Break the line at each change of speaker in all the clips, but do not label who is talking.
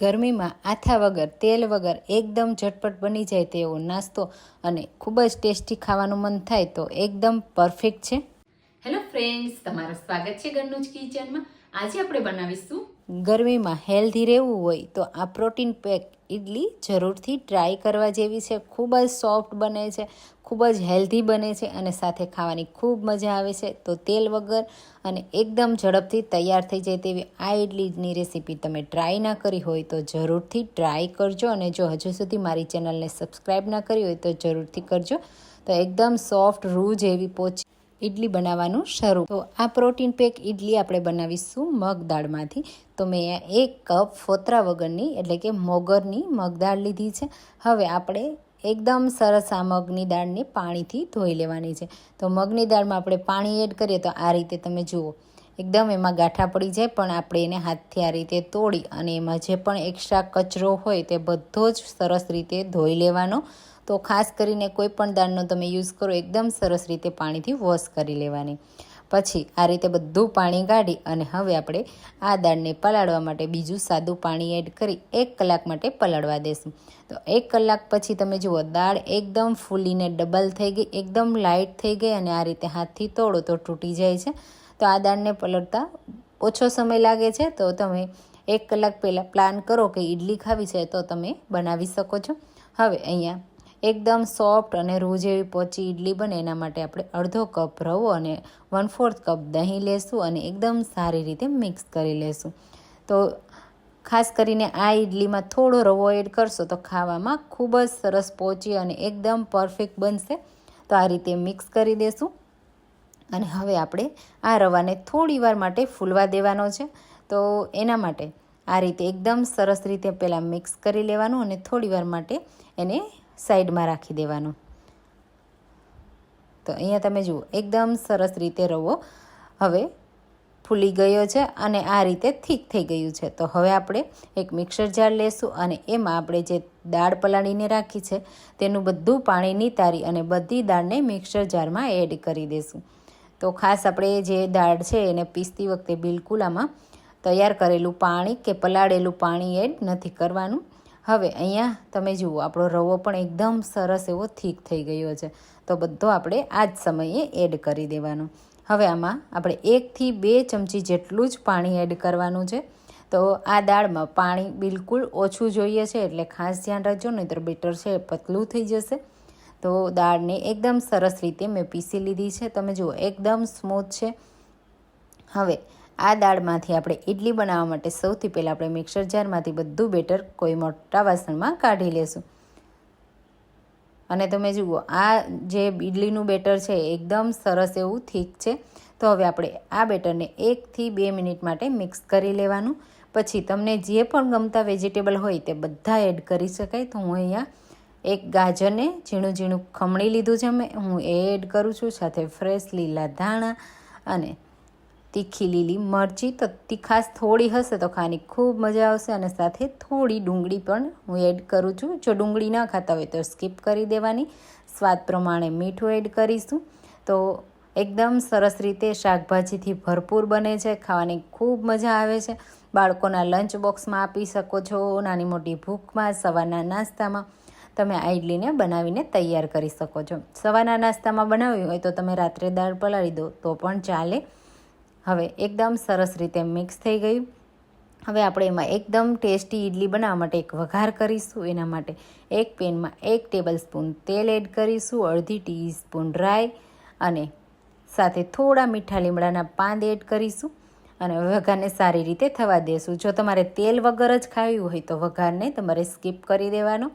ગરમીમાં આથા વગર તેલ વગર એકદમ ઝટપટ બની જાય તેવો નાસ્તો અને ખૂબ જ ટેસ્ટી ખાવાનું મન થાય તો એકદમ પરફેક્ટ છે.
હેલો ફ્રેન્ડ્સ, તમારું સ્વાગત છે ઘરનું જ કિચનમાં. આજે આપણે બનાવીશું
ગરમીમાં હેલ્ધી રહેવું હોય તો આ પ્રોટીન પેક ઇડલી જરૂરથી ટ્રાય કરવા જેવી છે. ખૂબ જ સોફ્ટ બને છે, ખૂબ જ હેલ્ધી બને છે અને સાથે ખાવાની ખૂબ મજા આવે છે. તો તેલ વગર અને એકદમ ઝડપથી તૈયાર થઈ જાય તેવી આ ઇડલીની રેસીપી તમે ટ્રાય ના કરી હોય તો જરૂરથી ટ્રાય કરજો. અને જો હજુ સુધી મારી ચેનલને સબસ્ક્રાઈબ ના કરી હોય તો જરૂરથી કરજો. તો એકદમ સોફ્ટ રૂ જેવી પોચી ઇડલી બનાવવાનું શરૂ. તો આ પ્રોટીન પેક ઇડલી આપણે બનાવીશું મગ દાળમાંથી. તો મેં અહીંયા 1 કપ ફોતરા વગરની એટલે કે મોગરની મગ દાળ લીધી છે. હવે આપણે એકદમ સરસ આ મગની દાળને પાણીથી ધોઈ લેવાની છે. તો મગની દાળમાં આપણે પાણી એડ કરીએ તો આ રીતે તમે જુઓ એકદમ એમાં ગાંઠા પડી જાય, પણ આપણે એને હાથથી આ રીતે તોડી અને એમાં જે પણ એક્સ્ટ્રા કચરો હોય તે બધો જ સરસ રીતે ધોઈ લેવાનો. તો ખાસ કરીને કોઈ પણ દાળનો તમે યુઝ કરો એકદમ સરસ રીતે પાણીથી વોશ કરી લેવાની. પછી આ રીતે બધું પાણી કાઢી અને હવે આપણે આ દાળને પલાળવા માટે બીજું સાદું પાણી એડ કરી 1 કલાક માટે પલાળવા દેશું. તો 1 કલાક પછી તમે જુઓ દાળ એકદમ ફૂલીને ડબલ થઈ ગઈ, એકદમ લાઇટ થઈ ગઈ અને આ રીતે હાથથી તોડો તો તૂટી જાય છે. તો આ દાળને પલળતા ઓછો સમય લાગે છે. તો તમે 1 કલાક પહેલાં પ્લાન કરો કે ઇડલી ખાવી છે તો તમે બનાવી શકો છો. હવે અહીંયા એકદમ સોફ્ટ અને રૂ જેવી પોચી ઇડલી બને એના માટે આપણે અડધો કપ રવો અને 1/4 કપ દહીં લેશું અને એકદમ સારી રીતે મિક્સ કરી લેશું. તો ખાસ કરીને આ ઇડલીમાં થોડો રવો એડ કરશો તો ખાવામાં ખૂબ જ સરસ પોચી અને એકદમ પરફેક્ટ બનશે. તો આ રીતે મિક્સ કરી દેશું અને હવે આપણે આ રવાને થોડી વાર માટે ફૂલવા દેવાનો છે. તો એના માટે આ રીતે એકદમ સરસ રીતે પહેલાં મિક્સ કરી લેવાનું અને થોડી વાર માટે એને સાઈડમાં રાખી દેવાનું. તો અહીંયા તમે જુઓ એકદમ સરસ રીતે રવો હવે ફૂલી ગયો છે અને આ રીતે થીક થઈ ગયું છે. તો હવે આપણે એક મિક્સર જાર લેશું અને એમાં આપણે જે દાળ પલાળીને રાખી છે તેનું બધું પાણી નિતારી અને બધી દાળને મિક્સર જારમાં એડ કરી દઈશું. તો ખાસ આપણે જે દાળ છે એને પીસતી વખતે બિલકુલ આમાં તૈયાર કરેલું પાણી કે પલાળેલું પાણી એડ નથી કરવાનું. હવે અહીંયા તમે જુઓ આપણો રવો પણ એકદમ સરસ એવો થીક થઈ ગયો છે. તો બધો આપણે આ જ સમયે એડ કરી દેવાનો. હવે આમાં આપણે 1 થી 2 ચમચી જેટલું જ પાણી એડ કરવાનું છે. તો આ દાળમાં પાણી બિલકુલ ઓછું જોઈએ છે એટલે ખાસ ધ્યાન રાખજો, નહીંતર બેટર છે એ પતલું થઈ જશે. તો દાળને એકદમ સરસ રીતે મેં પીસી લીધી છે. તમે જુઓ એકદમ સ્મૂથ છે. હવે આ દાળમાંથી આપણે ઇડલી બનાવવા માટે સૌથી પહેલાં આપણે મિક્સર જારમાંથી બધું બેટર કોઈ મોટા વાસણમાં કાઢી લેશું. અને તમે જુઓ આ જે ઇડલીનું બેટર છે એકદમ સરસ એવું થીક છે. તો હવે આપણે આ બેટરને 1 થી 2 મિનિટ માટે મિક્સ કરી લેવાનું. પછી તમને જે પણ ગમતા વેજીટેબલ હોય તે બધા એડ કરી શકાય. તો હું અહીંયા 1 ગાજરને ઝીણું ઝીણું ખમણી લીધું છે હું એ એડ કરું છું, સાથે ફ્રેશ લીલા ધાણા અને તીખી લીલી મરચી. તો તીખાશ થોડી હશે તો ખાવાની ખૂબ મજા આવશે. અને સાથે થોડી ડુંગળી પણ હું એડ કરું છું. જો ડુંગળી ના ખાતા હોય તો સ્કીપ કરી દેવાની. સ્વાદ પ્રમાણે મીઠું એડ કરીશું. તો એકદમ સરસ રીતે શાકભાજીથી ભરપૂર બને છે, ખાવાની ખૂબ મજા આવે છે. બાળકોના લંચ બોક્સમાં આપી શકો છો, નાની મોટી ભૂખમાં, સવારના નાસ્તામાં તમે આ ઇડલીને બનાવીને તૈયાર કરી શકો છો. સવારના નાસ્તામાં બનાવવી હોય તો તમે રાત્રે દાળ પલાળી દો તો પણ ચાલે. હવે એકદમ સરસ રીતે મિક્સ થઈ ગયું. હવે આપણે એમાં એકદમ ટેસ્ટી ઇડલી બનાવવા માટે એક વઘાર કરીશું. એના માટે એક પેનમાં 1 ટેબલસ્પૂન તેલ એડ કરીશું, અડધી ટીસ્પૂન રાઈ અને સાથે થોડા મીઠા લીમડાના પાન એડ કરીશું અને વઘારને સારી રીતે થવા દેશું. જો તમારે તેલ વગર જ ખાવી હોય તો વઘારને તમારે સ્કીપ કરી દેવાનો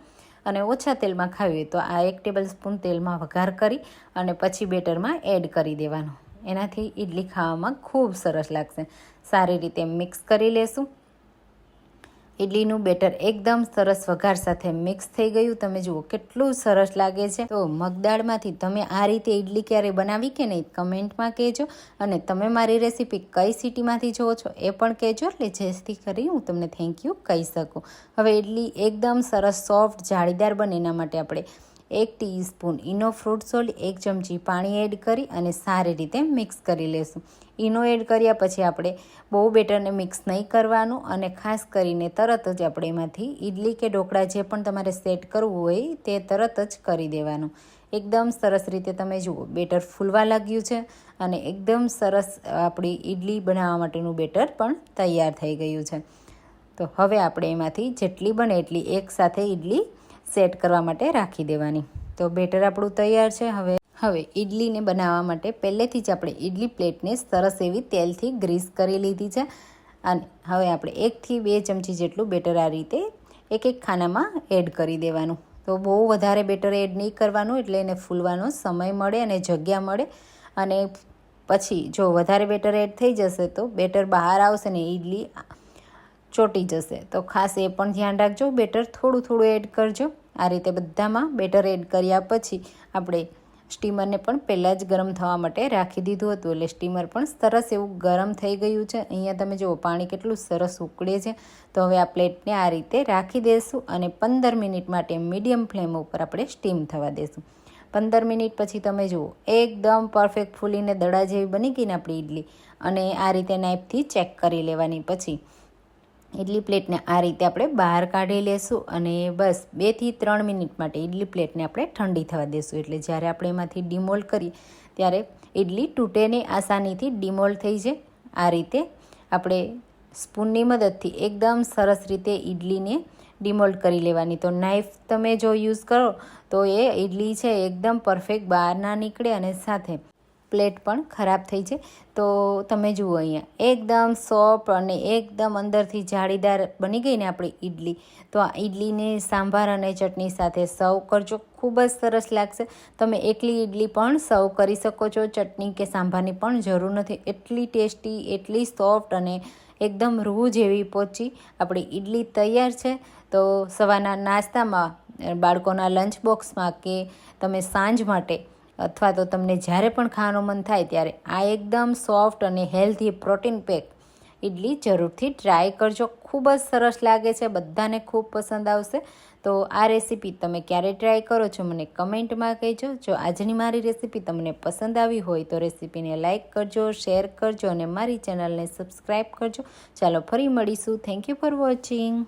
અને ઓછા તેલમાં ખાવી હોય તો આ 1 ટેબલસ્પૂન તેલમાં વઘાર કરી અને પછી બેટરમાં એડ કરી દેવાનો. એનાથી ઇડલી ખાવામાં ખૂબ સરસ લાગશે. સારી રીતે મિક્સ કરી લેશું. ઇડલીનું બેટર એકદમ સરસ વઘાર સાથે મિક્સ થઈ ગયું. તમે જુઓ કેટલું સરસ લાગે છે. તો મગદાળમાંથી તમે આ રીતે ઇડલી ક્યારે બનાવી કે નહીં કમેન્ટમાં કહેજો. અને તમે મારી રેસીપી કઈ સિટીમાંથી જુઓ છો એ પણ કહેજો, એટલે જેથી કરી હું તમને થેન્ક યુ કહી શકું. હવે ઇડલી એકદમ સરસ સોફ્ટ જાળીદાર બને એના માટે આપણે 1 ટીસ્પૂન ઈનો ફ્રૂટ સોલ્ટ, 1 ચમચી પાણી એડ કરી અને સારી રીતે મિક્સ કરી લેશું. ઈનો એડ કર્યા પછી આપણે બહુ બેટરને મિક્સ નહીં કરવાનું અને ખાસ કરીને તરત જ આપણે એમાંથી ઇડલી કે ઢોકળા જે પણ તમારે સેટ કરવું હોય તે તરત જ કરી દેવાનું. એકદમ સરસ રીતે તમે જુઓ બેટર ફૂલવા લાગ્યું છે અને એકદમ સરસ આપણી ઇડલી બનાવવા માટેનું બેટર પણ તૈયાર થઈ ગયું છે. તો હવે આપણે એમાંથી જેટલી બને એટલી એકસાથે ઇડલી સેટ કરવા માટે રાખી દેવાની. તો બેટર આપણું તૈયાર છે. હવે ઇડલીને બનાવવા માટે પહેલેથી જ આપણે ઇડલી પ્લેટને સરસ એવી તેલથી ગ્રીસ કરી લીધી છે અને હવે આપણે 1 થી 2 ચમચી જેટલું બેટર આ રીતે એક ખાનામાં એડ કરી દેવાનું. તો બહુ વધારે બેટર એડ નહીં કરવાનું, એટલે એને ફૂલવાનો સમય મળે અને જગ્યા મળે. અને પછી જો વધારે બેટર એડ થઈ જશે તો બેટર બહાર આવશે ને ઇડલી ચોટી જશે. તો ખાસ એ પણ ધ્યાન રાખજો, બેટર થોડું એડ કરજો. આ રીતે બધામાં બેટર એડ કર્યા પછી આપણે સ્ટીમરને પણ પહેલાં જ ગરમ થવા માટે રાખી દીધું હતું, એટલે સ્ટીમર પણ સરસ એવું ગરમ થઈ ગયું છે. અહીંયા તમે જુઓ પાણી કેટલું સરસ ઉકળે છે. તો હવે આ પ્લેટને આ રીતે રાખી દઈશું અને 15 મિનિટ માટે મીડિયમ ફ્લેમ ઉપર આપણે સ્ટીમ થવા દઈશું. 15 મિનિટ પછી તમે જુઓ એકદમ પરફેક્ટ ફૂલીને દડા જેવી બની ગઈ ને આપણી ઇડલી. અને આ રીતે નાઇફથી ચેક કરી લેવાની. પછી ઇડલી પ્લેટને આ રીતે આપણે બહાર કાઢી લેશું અને બસ 2 થી 3 મિનિટ માટે ઇડલી પ્લેટને આપણે ઠંડી થવા દઈશું. એટલે જ્યારે આપણે એમાંથી ડિમોલ્ડ કરીએ ત્યારે ઇડલી તૂટે નહીં, આસાનીથી ડિમોલ્ડ થઈ જાય. આ રીતે આપણે સ્પૂનની મદદથી એકદમ સરસ રીતે ઇડલીને ડિમોલ્ડ કરી લેવાની. તો નાઇફ તમે જો યુઝ કરો તો એ ઇડલી છે એકદમ પરફેક્ટ બહાર ના નીકળે અને સાથે પ્લેટ પણ ખરાબ થઈ જાય. તો તમે જુઓ અહીંયા એકદમ સોફ્ટ અને એકદમ અંદરથી જાળીદાર બની ગઈ ને આપણી ઇડલી. તો આ ઇડલીને સાંભાર અને ચટણી સાથે સર્વ કરજો, ખૂબ જ સરસ લાગશે. તમે એકલી ઇડલી પણ સર્વ કરી શકો છો, ચટણી કે સાંભારની પણ જરૂર નથી. એટલી ટેસ્ટી, એટલી સોફ્ટ અને એકદમ રૂ જેવી પોચી આપણી ઇડલી તૈયાર છે. તો સવારના નાસ્તામાં, બાળકોના લંચ બોક્સમાં કે તમે સાંજ માટે અથવા તો તમને જ્યારે પણ ખાવાનું મન થાય ત્યારે આ એકદમ સોફ્ટ અને હેલ્ધી પ્રોટીન પેક ઇડલી જરૂરથી ટ્રાય કરજો. ખૂબ જ સરસ લાગે છે, બધાને ખૂબ પસંદ આવશે. તો આ રેસીપી તમે ક્યારે ટ્રાય કરો છો મને કમેન્ટમાં કહેજો. જો આજની મારી રેસીપી તમને પસંદ આવી હોય તો રેસીપીને લાઇક કરજો, શેર કરજો અને મારી ચેનલને સબસ્ક્રાઈબ કરજો. ચાલો ફરી મળીશું. Thank you for watching.